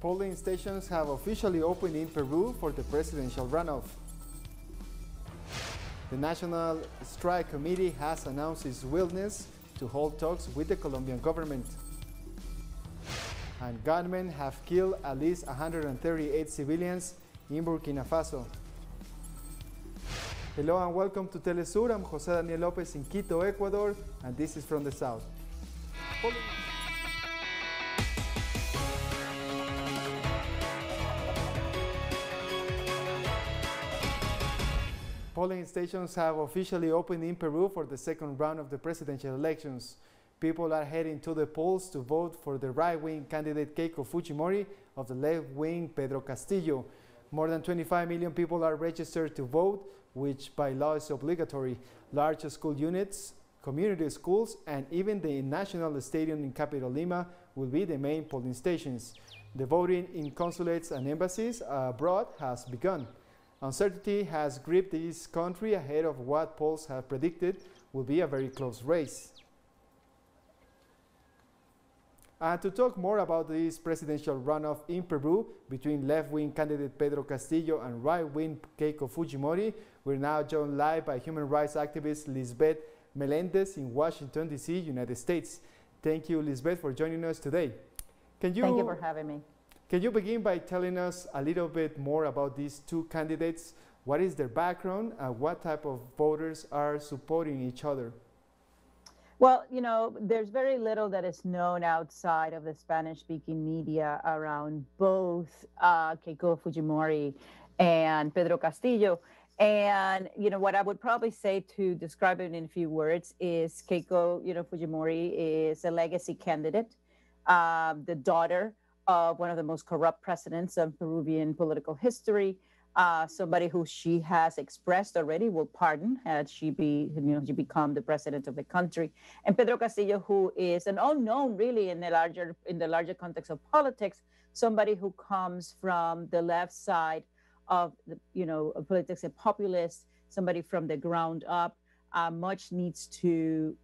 Polling stations have officially opened in Peru for the presidential runoff. The National Strike Committee has announced its willingness to hold talks with the Colombian government. And gunmen have killed at least 138 civilians in Burkina Faso. Hello and welcome to Telesur. I'm Jose Daniel Lopez in Quito, Ecuador, and this is from the south. Polling stations have officially opened in Peru for the second round of the presidential elections. People are heading to the polls to vote for the right-wing candidate Keiko Fujimori of the left-wing Pedro Castillo. More than 25 million people are registered to vote, which by law is obligatory. Large school units, community schools, and even the National Stadium in Capital Lima will be the main polling stations. The voting in consulates and embassies abroad has begun. Uncertainty has gripped this country ahead of what polls have predicted will be a very close race. And to talk more about this presidential runoff in Peru between left-wing candidate Pedro Castillo and right-wing Keiko Fujimori, we're now joined live by human rights activist Lisbeth Melendez in Washington, D.C., United States. Thank you, Lisbeth, for joining us today. Thank you for having me. Can you begin by telling us a little bit more about these two candidates? What is their background and what type of voters are supporting each other? Well, you know, there's very little that is known outside of the Spanish-speaking media around both Keiko Fujimori and Pedro Castillo. And, you know, what I would probably say to describe it in a few words is Keiko, Fujimori is a legacy candidate, the daughter of one of the most corrupt presidents of Peruvian political history, somebody who she has expressed already will pardon had she become the president of the country. And Pedro Castillo, who is an unknown really in the larger context of politics, somebody who comes from the left side of of politics, a populist, somebody from the ground up. Much needs to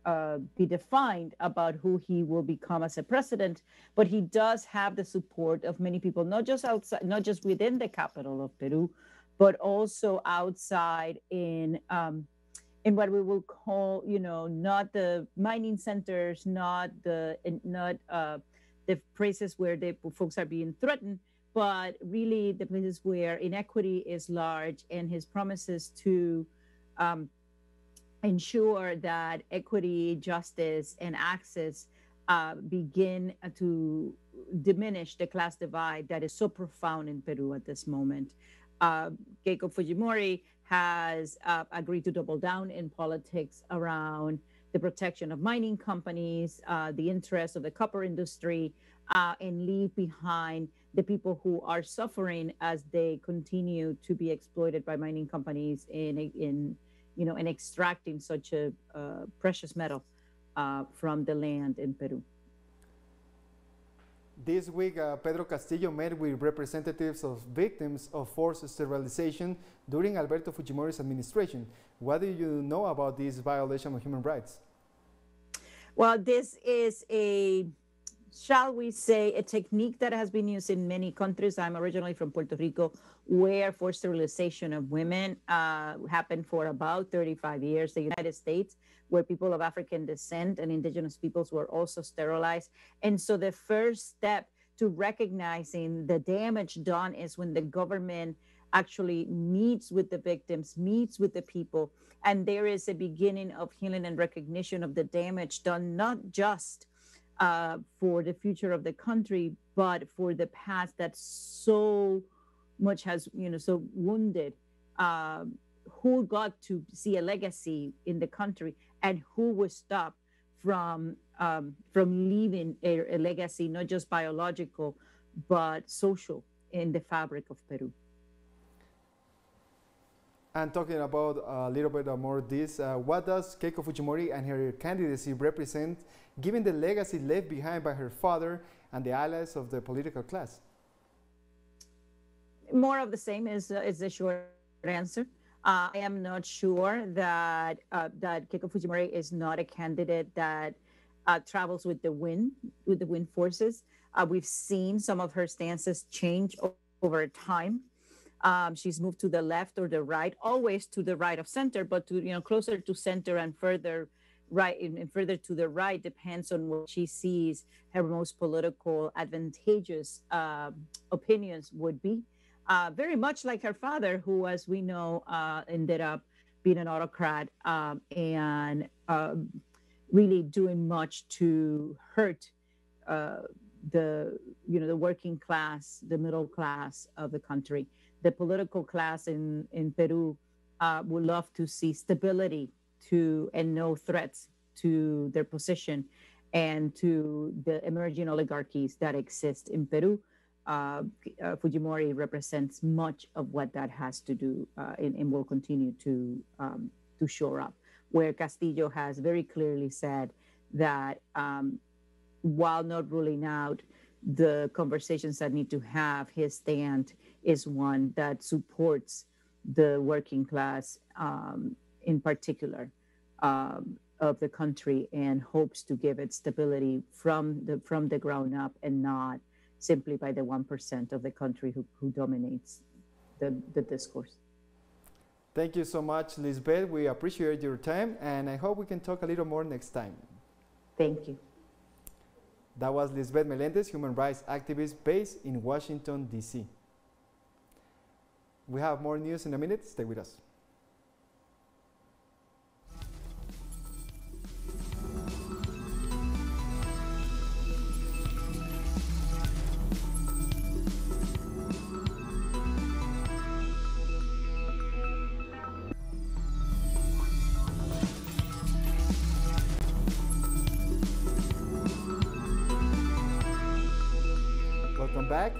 be defined about who he will become as a president, but he does have the support of many people, not just outside, not just within the capital of Peru, but also outside in what we will call, not the mining centers, not the places where the folks are being threatened, but really the places where inequity is large, and his promises to ensure that equity, justice, and access begin to diminish the class divide that is so profound in Peru at this moment. Keiko Fujimori has agreed to double down in politics around the protection of mining companies, the interests of the copper industry, and leave behind the people who are suffering as they continue to be exploited by mining companies in extracting such a precious metal from the land in Peru. This week, Pedro Castillo met with representatives of victims of forced sterilization during Alberto Fujimori's administration. What do you know about this violation of human rights? Well, this is shall we say, a technique that has been used in many countries. I'm originally from Puerto Rico, where forced sterilization of women happened for about 35 years. The United States, where people of African descent and indigenous peoples were also sterilized. And so the first step to recognizing the damage done is when the government actually meets with the victims, meets with the people, and there is a beginning of healing and recognition of the damage done, not just for the future of the country, but for the past that so much has, so wounded, who got to see a legacy in the country, and who was stopped from leaving a legacy, not just biological, but social in the fabric of Peru. And talking about a little bit more this, what does Keiko Fujimori and her candidacy represent, given the legacy left behind by her father and the allies of the political class? More of the same is the short answer. I am not sure that Keiko Fujimori is not a candidate that travels with the wind forces. We've seen some of her stances change over time. She's moved to the left or the right, always to the right of center, but to closer to center and further right and further to the right depends on what she sees her most political advantageous opinions would be. Very much like her father, who, as we know, ended up being an autocrat and really doing much to hurt the working class, the middle class of the country. The political class in Peru would love to see stability and no threats to their position and to the emerging oligarchies that exist in Peru. Fujimori represents much of what that has to do and will continue to shore up, where Castillo has very clearly said that while not ruling out the conversations that need to have, his stand is one that supports the working class in particular of the country and hopes to give it stability from the ground up and not simply by the 1% of the country who dominates the discourse. Thank you so much, Lisbeth. We appreciate your time, and I hope we can talk a little more next time. Thank you. That was Lisbeth Melendez, human rights activist based in Washington, D.C. We have more news in a minute. Stay with us. Welcome back.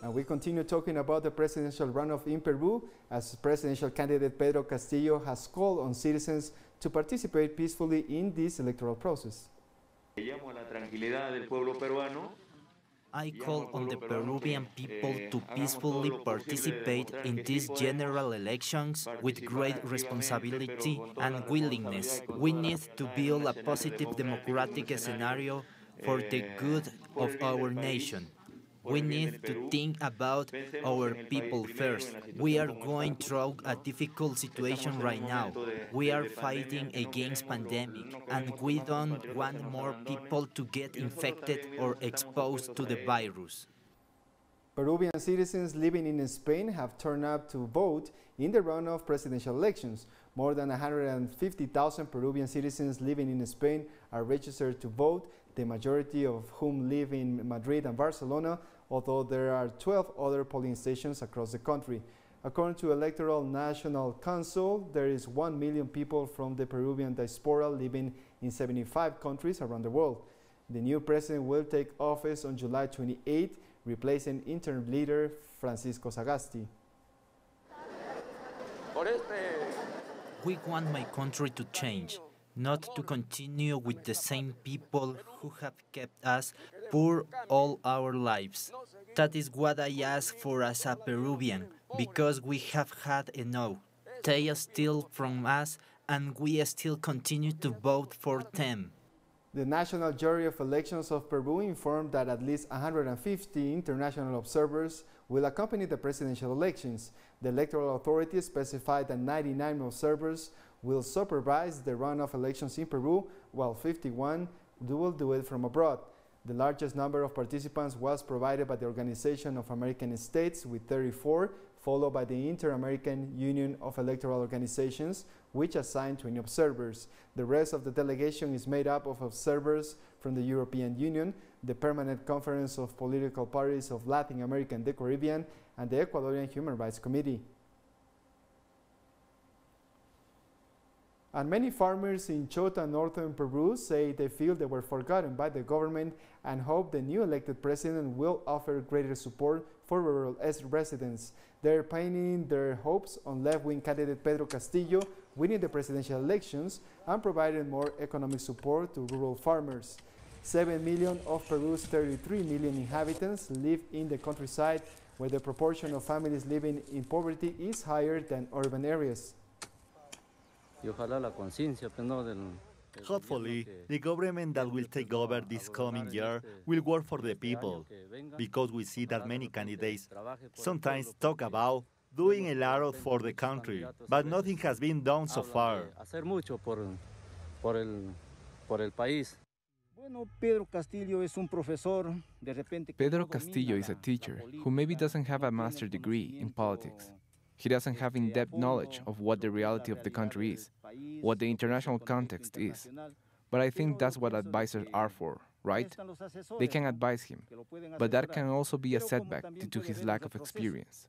And we continue talking about the presidential runoff in Peru, as presidential candidate Pedro Castillo has called on citizens to participate peacefully in this electoral process. I call on the Peruvian people to peacefully participate in these general elections with great responsibility and willingness. We need to build a positive democratic scenario for the good of our nation. We need to think about our people first. We are going through a difficult situation right now. We are fighting against pandemic, and we don't want more people to get infected or exposed to the virus. Peruvian citizens living in Spain have turned up to vote in the runoff presidential elections. More than 150,000 Peruvian citizens living in Spain are registered to vote, the majority of whom live in Madrid and Barcelona, although there are 12 other polling stations across the country. According to Electoral National Council, there is 1 million people from the Peruvian diaspora living in 75 countries around the world. The new president will take office on July 28, replacing interim leader Francisco Sagasti. We want my country to change, not to continue with the same people who have kept us poor all our lives. That is what I ask for as a Peruvian, because we have had enough. They steal from us, and we still continue to vote for them. The National Jury of Elections of Peru informed that at least 150 international observers will accompany the presidential elections. The electoral authority specified that 99 observers will supervise the runoff elections in Peru, while 51 will do it from abroad. The largest number of participants was provided by the Organization of American States with 34, followed by the Inter-American Union of Electoral Organizations, which assigned 20 observers. The rest of the delegation is made up of observers from the European Union, the Permanent Conference of Political Parties of Latin America and the Caribbean, and the Ecuadorian Human Rights Committee. And many farmers in Chota, northern Peru, say they feel they were forgotten by the government and hope the new elected president will offer greater support for rural residents. They're pinning their hopes on left-wing candidate Pedro Castillo winning the presidential elections and providing more economic support to rural farmers. 7 million of Peru's 33 million inhabitants live in the countryside, where the proportion of families living in poverty is higher than urban areas. Hopefully, the government that will take over this coming year will work for the people, because we see that many candidates sometimes talk about doing a lot for the country, but nothing has been done so far. Pedro Castillo is a teacher who maybe doesn't have a master's degree in politics. He doesn't have in-depth knowledge of what the reality of the country is, what the international context is. But I think that's what advisors are for, right? They can advise him, but that can also be a setback due to his lack of experience.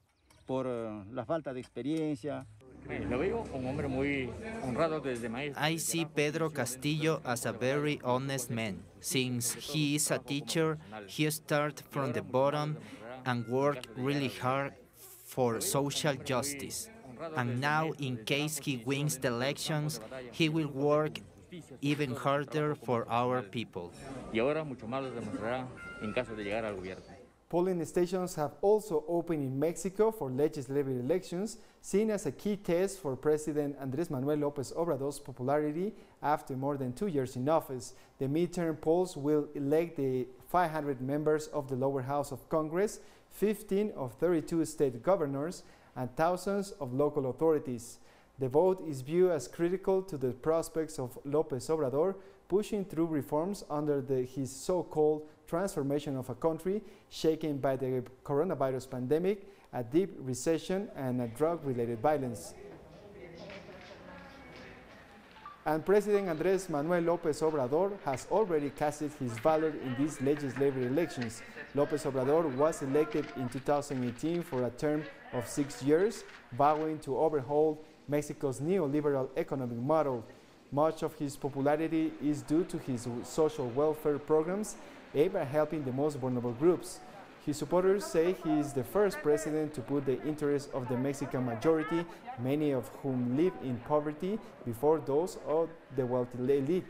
I see Pedro Castillo as a very honest man. Since he is a teacher, he started from the bottom and worked really hard for social justice. And now, in case he wins the elections, he will work even harder for our people. Polling stations have also opened in Mexico for legislative elections, seen as a key test for President Andrés Manuel López Obrador's popularity after more than 2 years in office. The midterm polls will elect the 500 members of the lower house of Congress, 15 of 32 state governors, and thousands of local authorities. The vote is viewed as critical to the prospects of López Obrador pushing through reforms under his so-called transformation of a country shaken by the coronavirus pandemic, a deep recession, and a drug-related violence. And President Andrés Manuel López Obrador has already casted his ballot in these legislative elections. López Obrador was elected in 2018 for a term of 6 years, vowing to overhaul Mexico's neoliberal economic model. Much of his popularity is due to his social welfare programs aimed at helping the most vulnerable groups. His supporters say he is the first president to put the interests of the Mexican majority, many of whom live in poverty, before those of the wealthy elite.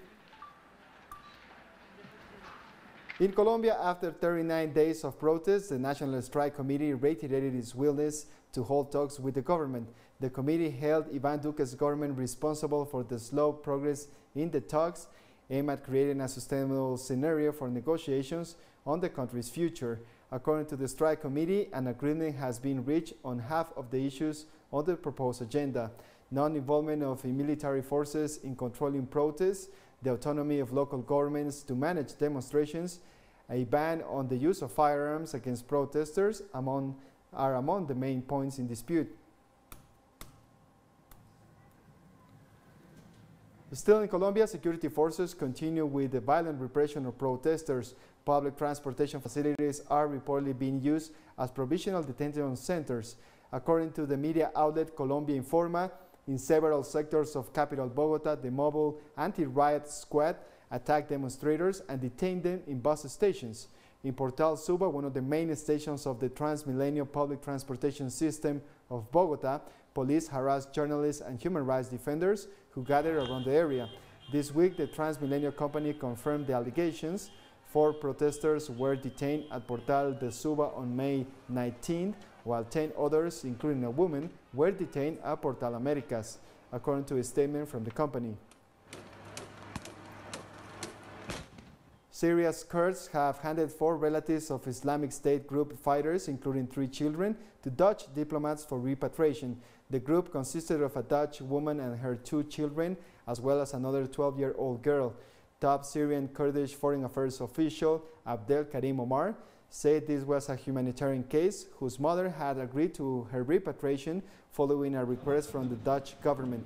In Colombia, after 39 days of protests, the National Strike Committee reiterated its willingness to hold talks with the government. The committee held Iván Duque's government responsible for the slow progress in the talks, aimed at creating a sustainable scenario for negotiations on the country's future. According to the strike committee, an agreement has been reached on half of the issues on the proposed agenda: non-involvement of military forces in controlling protests, the autonomy of local governments to manage demonstrations, a ban on the use of firearms against protesters are among the main points in dispute. Still in Colombia, security forces continue with the violent repression of protesters. Public transportation facilities are reportedly being used as provisional detention centers. According to the media outlet Colombia Informa, in several sectors of capital Bogota, the mobile anti-riot squad attacked demonstrators and detained them in bus stations. In Portal Suba, one of the main stations of the Transmilenio public transportation system of Bogota, police harassed journalists and human rights defenders who gathered around the area. This week, the Transmilenio company confirmed the allegations. 4 protesters were detained at Portal de Suba on May 19, while 10 others, including a woman, were detained at Portal Americas, according to a statement from the company. Syria's Kurds have handed 4 relatives of Islamic State group fighters, including 3 children, to Dutch diplomats for repatriation. The group consisted of a Dutch woman and her 2 children, as well as another 12-year-old girl. Top Syrian Kurdish Foreign Affairs official Abdel Karim Omar said this was a humanitarian case whose mother had agreed to her repatriation following a request from the Dutch government.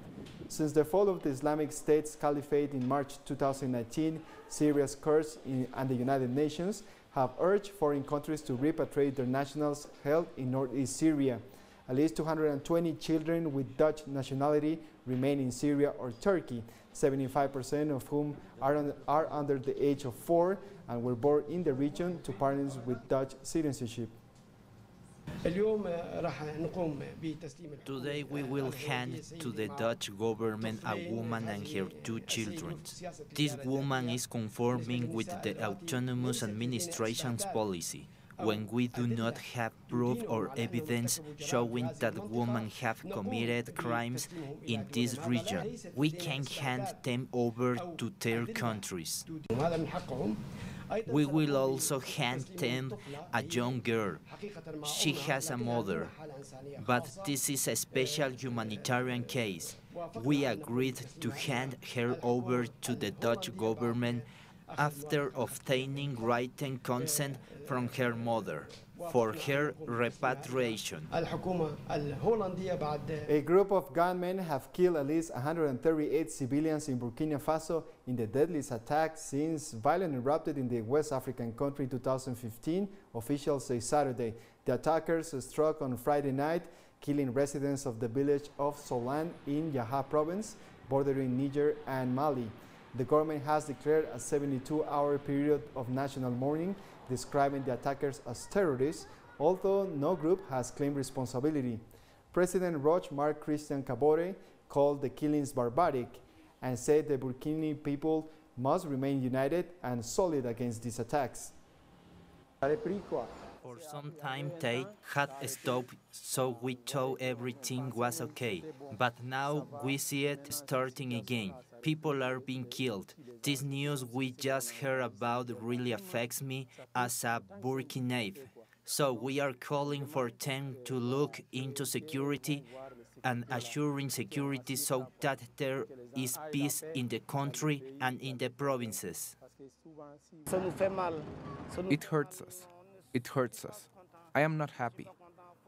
Since the fall of the Islamic State's caliphate in March 2019, Syria's Kurds and the United Nations have urged foreign countries to repatriate their nationals held in northeast Syria. At least 220 children with Dutch nationality remain in Syria or Turkey, 75% of whom are under the age of 4 and were born in the region to parents with Dutch citizenship. Today we will hand to the Dutch government a woman and her 2 children. This woman is conforming with the autonomous administration's policy. when we do not have proof or evidence showing that women have committed crimes in this region. We can hand them over to their countries. We will also hand them a young girl. She has a mother, but this is a special humanitarian case. We agreed to hand her over to the Dutch government after obtaining written consent from her mother for her repatriation. A group of gunmen have killed at least 138 civilians in Burkina Faso in the deadliest attack since violence erupted in the West African country in 2015, officials say Saturday. The attackers struck on Friday night, killing residents of the village of Solan in Yaha province, bordering Niger and Mali. The government has declared a 72-hour period of national mourning, describing the attackers as terrorists, although no group has claimed responsibility. President Roch Marc Christian Kabore called the killings barbaric and said the Burkini people must remain united and solid against these attacks. For some time they had stopped, so we thought everything was okay. But now we see it starting again. People are being killed. This news we just heard about really affects me as a Burkinabe. So we are calling for them to look into security and assuring security so that there is peace in the country and in the provinces. It hurts us. It hurts us. I am not happy.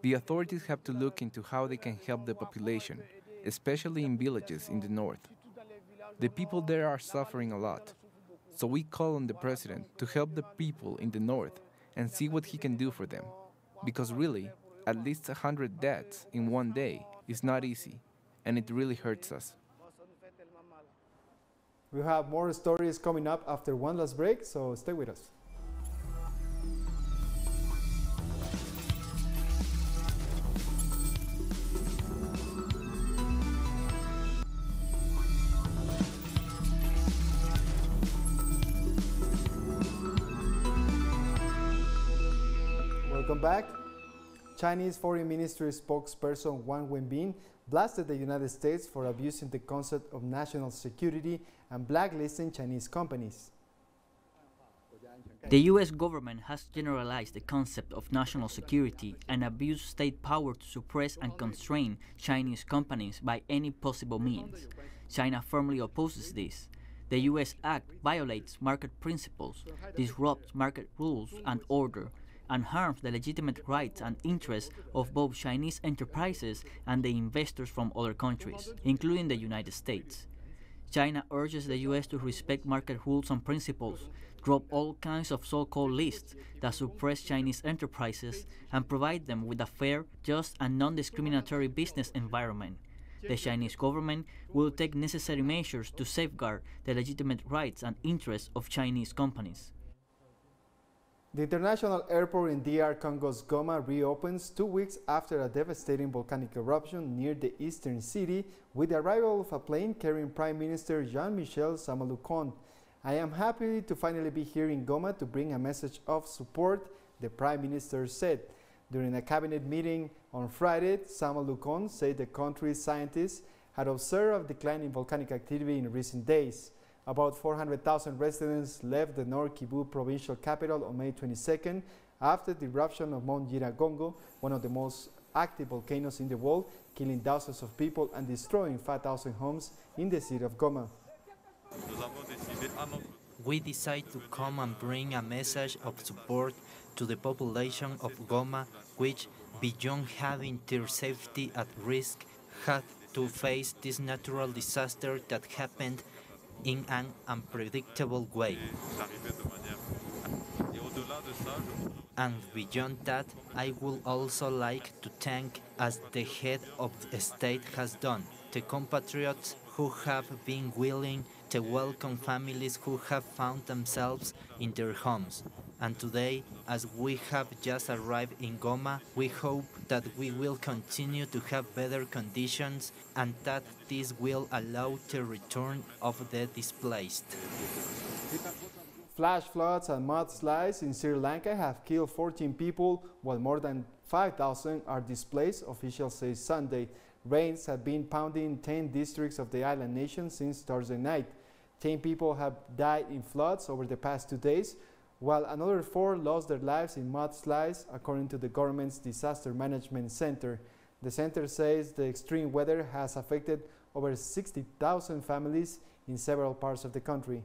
The authorities have to look into how they can help the population, especially in villages in the north. The people there are suffering a lot. So we call on the president to help the people in the north and see what he can do for them. Because really, at least 100 deaths in one day is not easy, and it really hurts us. We have more stories coming up after one last break, so stay with us. Welcome back. Chinese Foreign Ministry spokesperson Wang Wenbin blasted the United States for abusing the concept of national security and blacklisting Chinese companies. The U.S. government has generalized the concept of national security and abused state power to suppress and constrain Chinese companies by any possible means. China firmly opposes this. The U.S. Act violates market principles, disrupts market rules and order, and harms the legitimate rights and interests of both Chinese enterprises and the investors from other countries, including the United States. China urges the U.S. to respect market rules and principles, drop all kinds of so-called lists that suppress Chinese enterprises, and provide them with a fair, just, and non-discriminatory business environment. The Chinese government will take necessary measures to safeguard the legitimate rights and interests of Chinese companies. The international airport in DR Congo's Goma reopens 2 weeks after a devastating volcanic eruption near the eastern city with the arrival of a plane carrying Prime Minister Jean-Michel Samalucon. I am happy to finally be here in Goma to bring a message of support, the Prime Minister said. During a cabinet meeting on Friday, Samalucon said the country's scientists had observed a decline in volcanic activity in recent days. About 400,000 residents left the North Kivu provincial capital on May 22nd after the eruption of Mount Nyiragongo, one of the most active volcanoes in the world, killing thousands of people and destroying 5,000 homes in the city of Goma. We decided to come and bring a message of support to the population of Goma, which, beyond having their safety at risk, had to face this natural disaster that happened in an unpredictable way. And beyond that, I would also like to thank, as the head of the state has done, the compatriots who have been willing to welcome families who have found themselves in their homes. And today, as we have just arrived in Goma, we hope that we will continue to have better conditions and that this will allow the return of the displaced. Flash floods and mudslides in Sri Lanka have killed 14 people, while more than 5,000 are displaced, officials say Sunday. Rains have been pounding 10 districts of the island nation since Thursday night. 10 people have died in floods over the past 2 days, while another 4 lost their lives in mudslides, according to the government's Disaster Management Center. The center says the extreme weather has affected over 60,000 families in several parts of the country.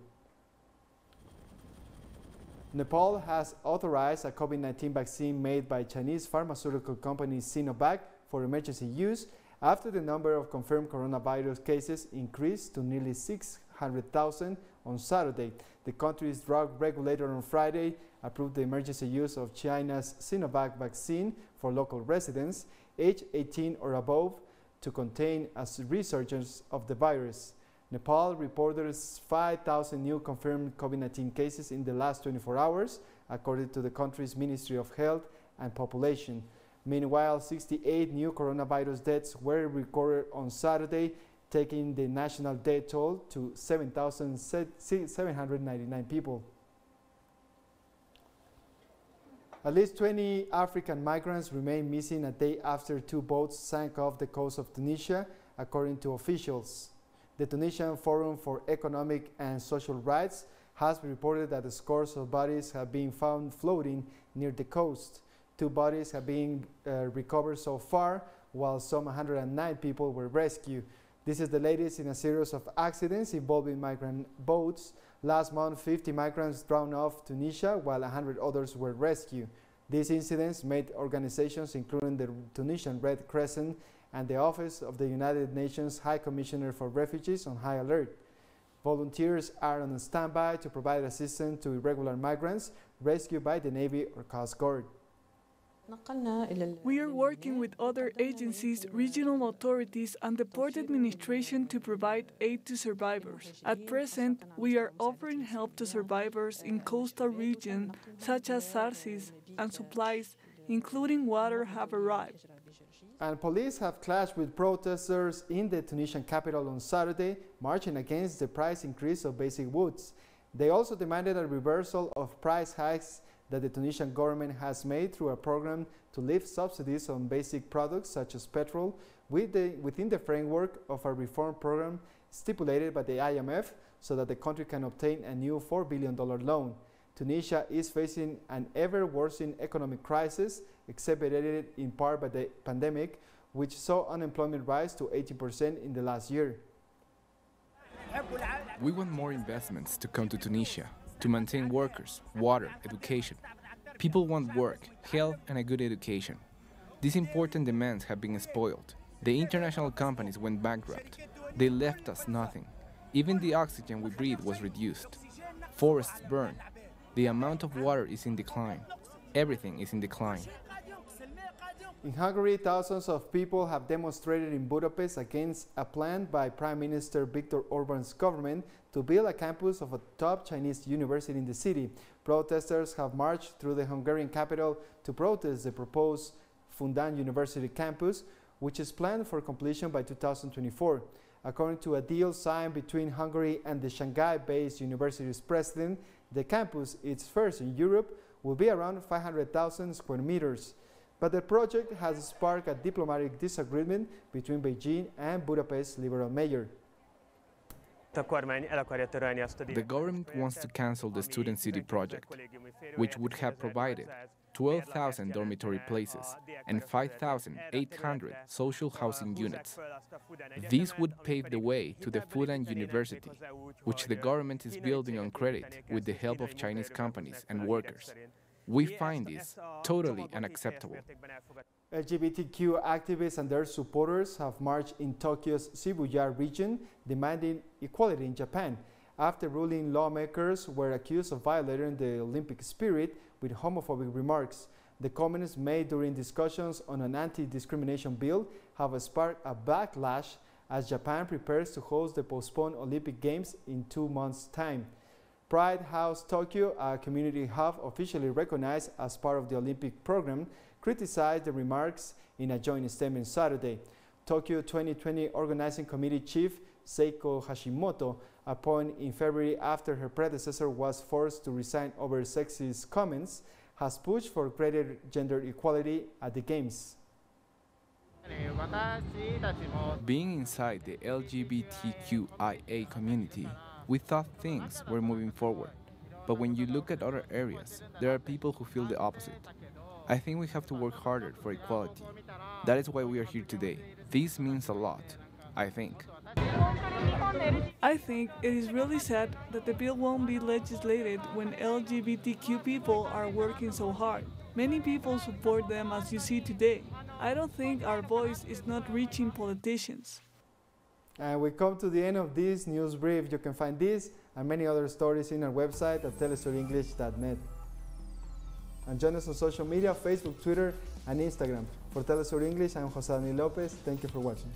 Nepal has authorized a COVID-19 vaccine made by Chinese pharmaceutical company Sinovac for emergency use after the number of confirmed coronavirus cases increased to nearly 600,000 on Saturday. The country's drug regulator on Friday approved the emergency use of China's Sinovac vaccine for local residents aged 18 or above to contain a resurgence of the virus. Nepal reported 5,000 new confirmed COVID-19 cases in the last 24 hours, according to the country's Ministry of Health and Population. Meanwhile, 68 new coronavirus deaths were recorded on Saturday, taking the national death toll to 7,799 people. At least 20 African migrants remain missing a day after 2 boats sank off the coast of Tunisia, according to officials. The Tunisian Forum for Economic and Social Rights has reported that scores of bodies have been found floating near the coast. 2 bodies have been recovered so far, while some 109 people were rescued. This is the latest in a series of accidents involving migrant boats. Last month, 50 migrants drowned off Tunisia, while 100 others were rescued. These incidents made organizations including the Tunisian Red Crescent and the Office of the United Nations High Commissioner for Refugees on high alert. Volunteers are on standby to provide assistance to irregular migrants rescued by the Navy or Coast Guard. We are working with other agencies, regional authorities, and the Port Administration to provide aid to survivors. At present, we are offering help to survivors in coastal regions such as Sarsis, and supplies, including water, have arrived. And police have clashed with protesters in the Tunisian capital on Saturday, marching against the price increase of basic goods. They also demanded a reversal of price hikes that the Tunisian government has made through a program to lift subsidies on basic products such as petrol within the framework of a reform program stipulated by the IMF so that the country can obtain a new $4 billion loan. Tunisia is facing an ever-worsening economic crisis, exacerbated in part by the pandemic, which saw unemployment rise to 18% in the last year. We want more investments to come to Tunisia, to maintain workers, water, education. People want work, health, and a good education. These important demands have been spoiled. The international companies went bankrupt. They left us nothing. Even the oxygen we breathe was reduced. Forests burned. The amount of water is in decline. Everything is in decline. In Hungary, thousands of people have demonstrated in Budapest against a plan by Prime Minister Viktor Orban's government to build a campus of a top Chinese university in the city. Protesters have marched through the Hungarian capital to protest the proposed Fundan University campus, which is planned for completion by 2024. According to a deal signed between Hungary and the Shanghai-based university's president, the campus, its first in Europe, will be around 500,000 square meters. But the project has sparked a diplomatic disagreement between Beijing and Budapest's liberal mayor. The government wants to cancel the Student City project, which would have provided 12,000 dormitory places and 5,800 social housing units. This would pave the way to the Fundan University, which the government is building on credit with the help of Chinese companies and workers. We find this totally unacceptable. LGBTQ activists and their supporters have marched in Tokyo's Shibuya region demanding equality in Japan after ruling lawmakers were accused of violating the Olympic spirit with homophobic remarks. The comments made during discussions on an anti-discrimination bill have sparked a backlash as Japan prepares to host the postponed Olympic Games in 2 months' time. Pride House Tokyo, a community hub officially recognized as part of the Olympic program, criticized the remarks in a joint statement Saturday. Tokyo 2020 Organizing Committee Chief Seiko Hashimoto, a point in February after her predecessor was forced to resign over sexist comments, has pushed for greater gender equality at the Games. Being inside the LGBTQIA community, we thought things were moving forward. But when you look at other areas, there are people who feel the opposite. I think we have to work harder for equality. That is why we are here today. This means a lot, I think. I think it is really sad that the bill won't be legislated when LGBTQ people are working so hard. Many people support them as you see today. I don't think our voice is not reaching politicians. And we come to the end of this news brief. You can find this and many other stories in our website at telesurenglish.net. And join us on social media, Facebook, Twitter, and Instagram. For Telesur English, I'm Jose Daniel Lopez. Thank you for watching.